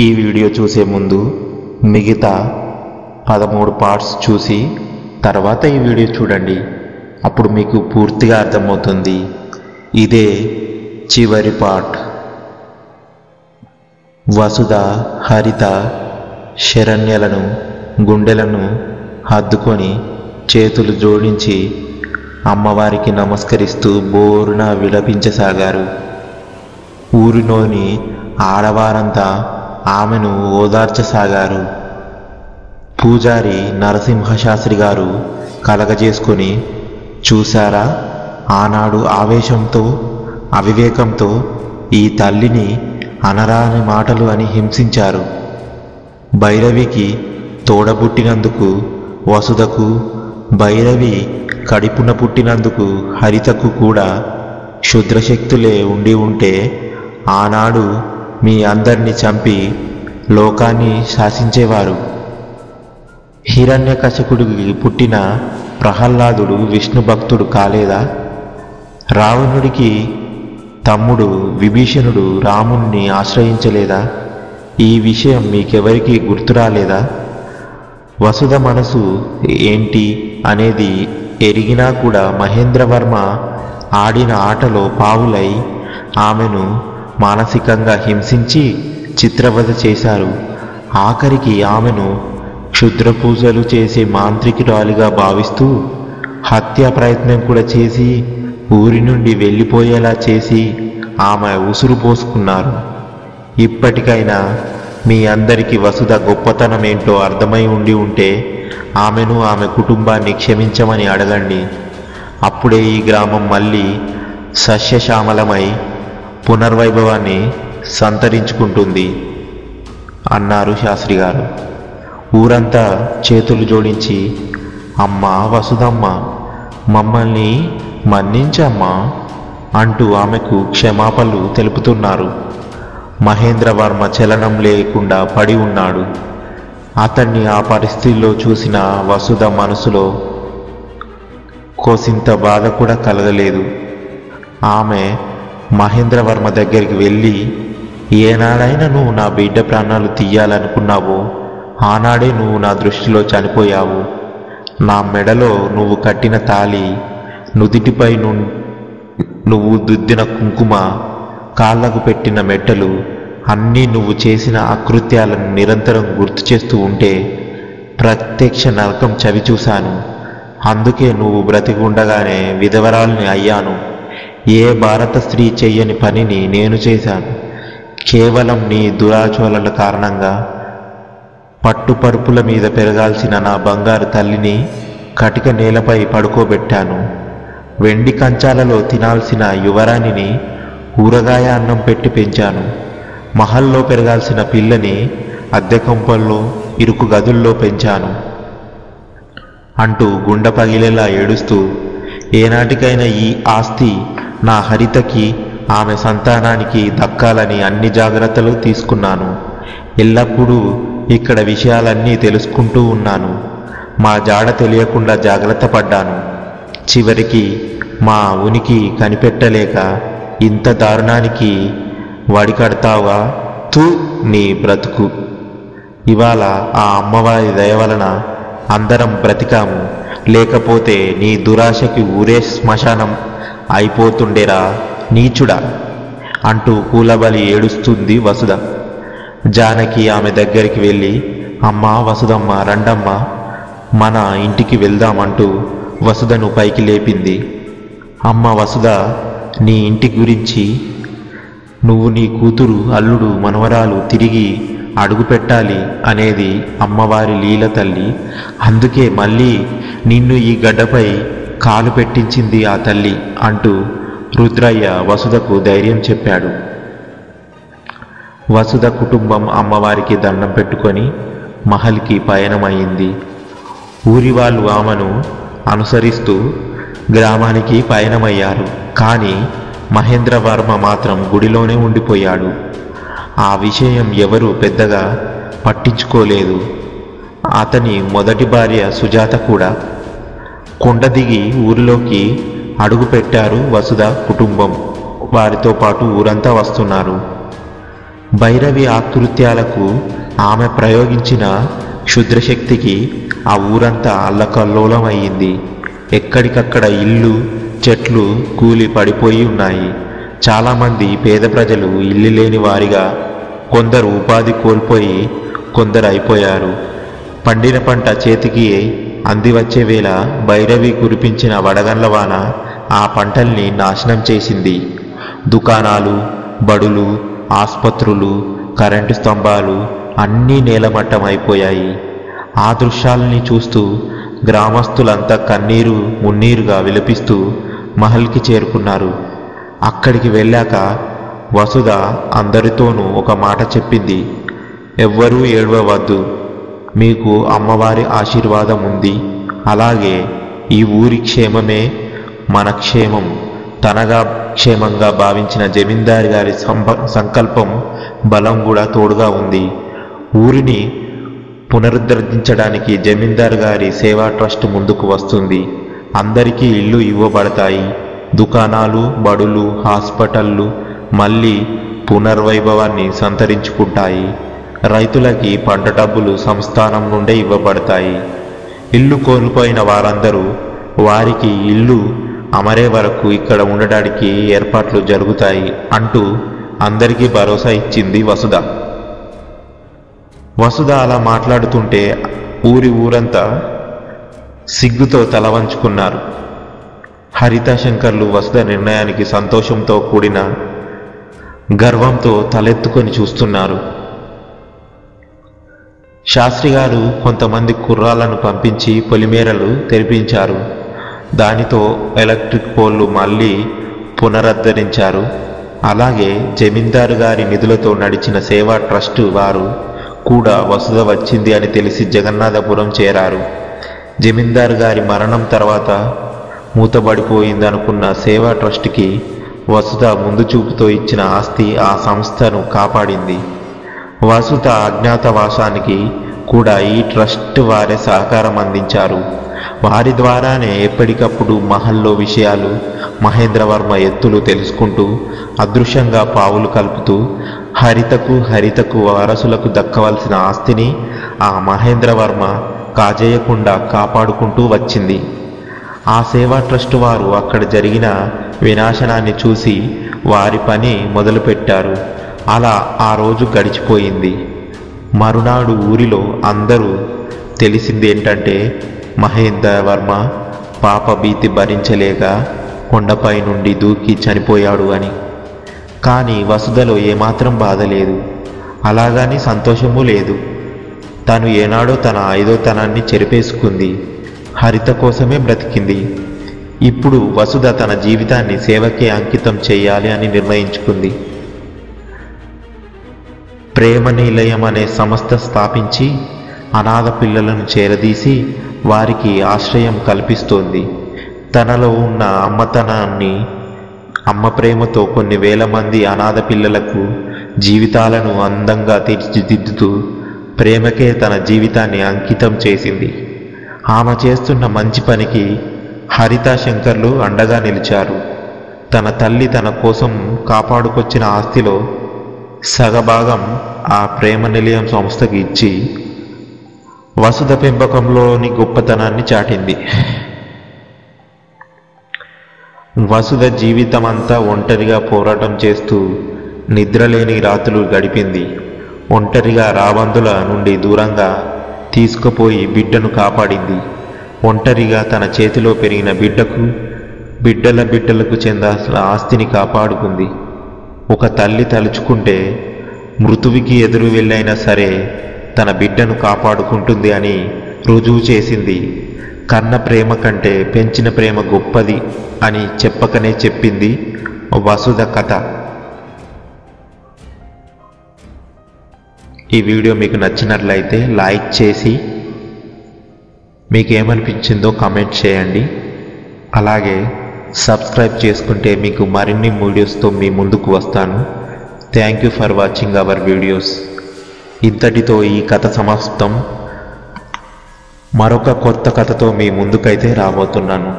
ఈ వీడియో చూసే ముందు మిగతా 13 పార్ట్స్ చూసి తర్వాత ఈ వీడియో చూడండి. అప్పుడు మీకు పూర్తిగా అర్థమవుతుంది. ఇదే చివరి పార్ట్. వసుధ హరిత శరణ్యలను గుండెలను హద్దుకొని చేతులు జోడించి అమ్మవారికి నమస్కరిస్తూ బోరున విలపించసాగారు. ఊరిలోని ఆడవారంతా ఆమెను ఓదార్చసాగారు. పూజారి నరసింహశాస్త్రి గారు కలగజేసుకొని, చూశారా, ఆనాడు ఆవేశంతో అవివేకంతో ఈ తల్లిని అనరాని మాటలు అని హింసించారు. భైరవికి తోడబుట్టినందుకు వసుధకు, భైరవి కడుపున పుట్టినందుకు హరితకు కూడా క్షుద్రశక్తులే ఉండి ఉంటే ఆనాడు మీ అందరినీ చంపి లోకాన్ని శాసించేవారు. హిరణ్యకశపుడికి పుట్టిన ప్రహ్లాదుడు విష్ణు భక్తుడు కాలేదా? రావణుడికి తమ్ముడు విభీషణుడు రాముణ్ణి ఆశ్రయించలేదా? ఈ విషయం మీకెవరికి గుర్తురాలేదా? వసుధ మనసు ఏంటి అనేది ఎరిగినా కూడా మహేంద్రవర్మ ఆడిన ఆటలో పావులై ఆమెను మానసికంగా హింసించి చిత్రవధ చేశారు. ఆఖరికి ఆమెను క్షుద్ర పూజలు చేసే మాంత్రికురాలిగా భావిస్తూ హత్య ప్రయత్నం కూడా చేసి ఊరి నుండి వెళ్ళిపోయేలా చేసి ఆమె ఉసురు పోసుకున్నారు. ఇప్పటికైనా మీ అందరికీ వసుధ గొప్పతనం ఏంటో అర్థమై ఉండి ఉంటే ఆమెను ఆమె కుటుంబాన్ని క్షమించమని అడగండి. అప్పుడే ఈ గ్రామం మళ్ళీ సస్యశ్యామలమై పునర్వైభవాన్ని సంతరించుకుంటుంది అన్నారు శాస్త్రి గారు. ఊరంతా చేతులు జోడించి, అమ్మా వసుధమ్మ, మమ్మల్ని మన్నించమ్మా అంటూ ఆమెకు క్షమాపణలు తెలుపుతున్నారు. మహేంద్రవర్మ చలనం లేకుండా పడి ఉన్నాడు. అతన్ని ఆ పరిస్థితిలో చూసిన వసుధ మనసులో కోసింత బాధ కూడా కలగలేదు. ఆమె మహేంద్రవర్మ దగ్గరికి వెళ్ళి, ఏనాడైనా నువ్వు నా బిడ్డ ప్రాణాలు తీయాలనుకున్నావో ఆనాడే నువ్వు నా దృష్టిలో చనిపోయావు. నా మెడలో నువ్వు కట్టిన తాళి, నుదిటిపై నువ్వు దుద్దిన కుంకుమ, కాళ్ళకు పెట్టిన మెట్టలు అన్నీ నువ్వు చేసిన అకృత్యాలను నిరంతరం గుర్తు చేస్తూ ఉంటే ప్రత్యక్ష నరకం చవిచూశాను. అందుకే నువ్వు బ్రతికి ఉండగానే విధవరాల్ని అయ్యాను. ఏ భారత స్త్రీ చెయ్యని పనిని నేను చేశాను. కేవలం నీ దురాచోళనల కారణంగా పట్టుపరుపుల మీద పెరగాల్సిన నా బంగారు తల్లిని కటిక నేలపై పడుకోబెట్టాను. వెండి కంచాలలో తినాల్సిన యువరాణిని ఊరగాయ అన్నం పెట్టి పెంచాను. మహల్లో పెరగాల్సిన పిల్లని అద్దె కొంపల్లో ఇరుకు గదుల్లో పెంచాను అంటూ గుండె పగిలేలా ఏడుస్తూ, ఏనాటికైనా ఈ ఆస్తి నా హరితకి, ఆమె సంతానానికి దక్కాలని అన్ని జాగ్రత్తలు తీసుకున్నాను. ఎల్లప్పుడూ ఇక్కడ విషయాలన్నీ తెలుసుకుంటూ ఉన్నాను. మా జాడ తెలియకుండా జాగ్రత్త పడ్డాను. చివరికి మా ఉనికి కనిపెట్టలేక ఇంత దారుణానికి వడికడతావా? తూ నీ బ్రతుకు. ఇవాళ ఆ అమ్మవారి దయ వలన అందరం బ్రతికాము. లేకపోతే నీ దురాశకి ఊరే శ్మశానం అయిపోతుండేరా నీచుడా అంటూ కూలబలి ఏడుస్తుంది వసుధ. జానకి ఆమె దగ్గరికి వెళ్ళి, అమ్మా వసుధమ్మ, రండమ్మ, మన ఇంటికి వెళ్దామంటూ వసుధను పైకి లేపింది. అమ్మ వసుధ, నీ ఇంటి గురించి, నువ్వు నీ కూతురు, అల్లుడు, మనవరాలు తిరిగి అడుగు పెట్టాలి అనేది అమ్మవారి లీల తల్లి. అందుకే మళ్ళీ నిన్ను ఈ గడ్డపై కాలు పెట్టించింది ఆ తల్లి అంటూ రుద్రయ్య వసుధకు ధైర్యం చెప్పాడు. వసుధ కుటుంబం అమ్మవారికి దండం పెట్టుకొని మహల్కి పయనమైంది. ఊరి వాళ్ళు ఆమెను అనుసరిస్తూ గ్రామానికి పయనమయ్యారు. కానీ మహేంద్రవర్మ మాత్రం గుడిలోనే ఉండిపోయాడు. ఆ విషయం ఎవరూ పెద్దగా పట్టించుకోలేదు. అతని మొదటి భార్య సుజాత కూడా. కొండ దిగి ఊరిలోకి అడుగు పెట్టారు వసుధ కుటుంబం. వారితో పాటు ఊరంతా వస్తున్నారు. భైరవి ఆకృత్యాలకు ఆమె ప్రయోగించిన క్షుద్రశక్తికి ఆ ఊరంతా అల్లకల్లోలమయ్యింది. ఎక్కడికక్కడ ఇళ్ళు చెట్లు కూలి పడిపోయి ఉన్నాయి. చాలామంది పేద ప్రజలు ఇల్లు లేని వారిగా, కొందరు ఉపాధి కోల్పోయి కొందరు అయిపోయారు. పండిన పంట చేతికి అందివచ్చే వేళ భైరవి కురిపించిన వడగండ్ల వాన ఆ పంటల్ని నాశనం చేసింది. దుకాణాలు, బడులు, ఆసుపత్రులు, కరెంటు స్తంభాలు అన్నీ నేలమట్టం అయిపోయాయి. ఆ దృశ్యాలని చూస్తూ గ్రామస్తులంతా కన్నీరు మున్నీరుగా విలపిస్తూ మహల్కి చేరుకున్నారు. అక్కడికి వెళ్ళాక వసుధ అందరితోనూ ఒక మాట చెప్పింది. ఎవ్వరూ ఏడవవద్దు, మీకు అమ్మవారి ఆశీర్వాదం ఉంది. అలాగే ఈ ఊరి క్షేమమే మన క్షేమం. తనగా క్షేమంగా భావించిన జమీందారు గారి సంకల్పం బలం కూడా తోడుగా ఉంది. ఊరిని పునరుద్ధరించడానికి జమీందారు గారి సేవా ట్రస్ట్ ముందుకు వస్తుంది. అందరికీ ఇళ్ళు ఇవ్వబడతాయి. దుకాణాలు, బడులు, హాస్పిటళ్ళు మళ్ళీ పునర్వైభవాన్ని సంతరించుకుంటాయి. రైతులకి పంట డబ్బులు సంస్థానం నుండే ఇవ్వబడతాయి. ఇల్లు కోల్పోయిన వారందరూ వారికి ఇల్లు అమరే వరకు ఇక్కడ ఉండడానికి ఏర్పాట్లు జరుగుతాయి అంటూ అందరికీ భరోసా ఇచ్చింది వసుధ. వసుధ అలా మాట్లాడుతుంటే ఊరంతా సిగ్గుతో తల వంచుకున్నారు. హరిత శంకర్లు వసుధ నిర్ణయానికి సంతోషంతో కూడిన గర్వంతో తలెత్తుకొని చూస్తున్నారు. శాస్త్రి గారు కొంతమంది కుర్రాళ్లను పంపించి పొలిమేరలు తెరిపించారు. దానితో ఎలక్ట్రిక్ పోల్లు మళ్ళీ పునరుద్ధరించారు. అలాగే జమీందారు గారి నిధులతో నడిచిన సేవా ట్రస్టు వారు కూడా వసుధ వచ్చింది అని తెలిసి జగన్నాథపురం చేరారు. జమీందారు గారి మరణం తర్వాత మూతబడిపోయిందనుకున్న సేవా ట్రస్ట్కి వసుధ ముందు చూపుతో ఇచ్చిన ఆస్తి ఆ సంస్థను కాపాడింది. వసుధ అజ్ఞాతవాసానికి కూడా ఈ ట్రస్ట్ వారే సహకారం అందించారు. వారి ద్వారానే ఎప్పటికప్పుడు మహల్లో విషయాలు, మహేంద్రవర్మ ఎత్తులు తెలుసుకుంటూ అదృశ్యంగా పావులు కలుపుతూ హరితకు వారసులకు దక్కవలసిన ఆస్తిని ఆ మహేంద్రవర్మ కాజేయకుండా కాపాడుకుంటూ వచ్చింది. ఆ సేవా ట్రస్ట్ వారు అక్కడ జరిగిన వినాశనాన్ని చూసి వారి పని మొదలుపెట్టారు. అలా ఆ రోజు గడిచిపోయింది. మరునాడు ఊరిలో అందరూ తెలిసిందేంటంటే మహేంద్రవర్మ పాప భీతి భరించలేక కొండపై నుండి దూకి చనిపోయాడు అని. కానీ వసుధలో ఏమాత్రం బాధ లేదు, అలాగని సంతోషము లేదు. తను ఏనాడో తన ఐదోతనాన్ని చెరిపేసుకుంది. హరిత కోసమే బ్రతికింది. ఇప్పుడు వసుధ తన జీవితాన్ని సేవకే అంకితం చేయాలి అని నిర్ణయించుకుంది. ప్రేమ నిలయం అనే సంస్థ స్థాపించి అనాథ పిల్లలను చేరదీసి వారికి ఆశ్రయం కల్పిస్తోంది. తనలో ఉన్న అమ్మతనాన్ని, అమ్మ ప్రేమతో కొన్ని వేల మంది అనాథ పిల్లలకు జీవితాలను అందంగా తీర్చిదిద్దుతూ ప్రేమకే తన జీవితాన్ని అంకితం చేసింది. ఆమె చేస్తున్న మంచి పనికి హరిత శంకర్లు అండగా నిలిచారు. తన తల్లి తన కోసం కాపాడుకొచ్చిన ఆస్తిలో సగభాగం ఆ ప్రేమ నిలయం సంస్థకి ఇచ్చి వసుధ పెంపకంలోని గొప్పతనాన్ని చాటింది. వసుధ జీవితమంతా ఒంటరిగా పోరాటం చేస్తూ నిద్రలేని రాత్రులు గడిపింది. ఒంటరిగా రాబందుల నుండి దూరంగా తీసుకుపోయి బిడ్డను కాపాడింది. ఒంటరిగా తన చేతిలో పెరిగిన బిడ్డకు, బిడ్డలకు చెందాల్సిన ఆస్తిని కాపాడుకుంది. ఒక తల్లి తలుచుకుంటే మృతువుకి ఎదురు వెళ్ళైనా సరే తన బిడ్డను కాపాడుకుంటుంది అని రుజువు చేసింది. కన్న ప్రేమ కంటే పెంచిన ప్రేమ గొప్పది అని చెప్పకనే చెప్పింది వసుధ కథ. ఈ వీడియో మీకు నచ్చినట్లయితే లైక్ చేసి మీకు ఏమనిపించిందో కామెంట్ చేయండి. అలాగే సబ్స్క్రైబ్ చేసుకుంటే మీకు మరిన్ని వీడియోస్తో మీ ముందుకు వస్తాను. Thank you for watching our videos. ఇంతటితో ఈ కథ సమాప్తం. మరొక కొత్త కథతో మీ ముందుకైతే రాబోతున్నాను.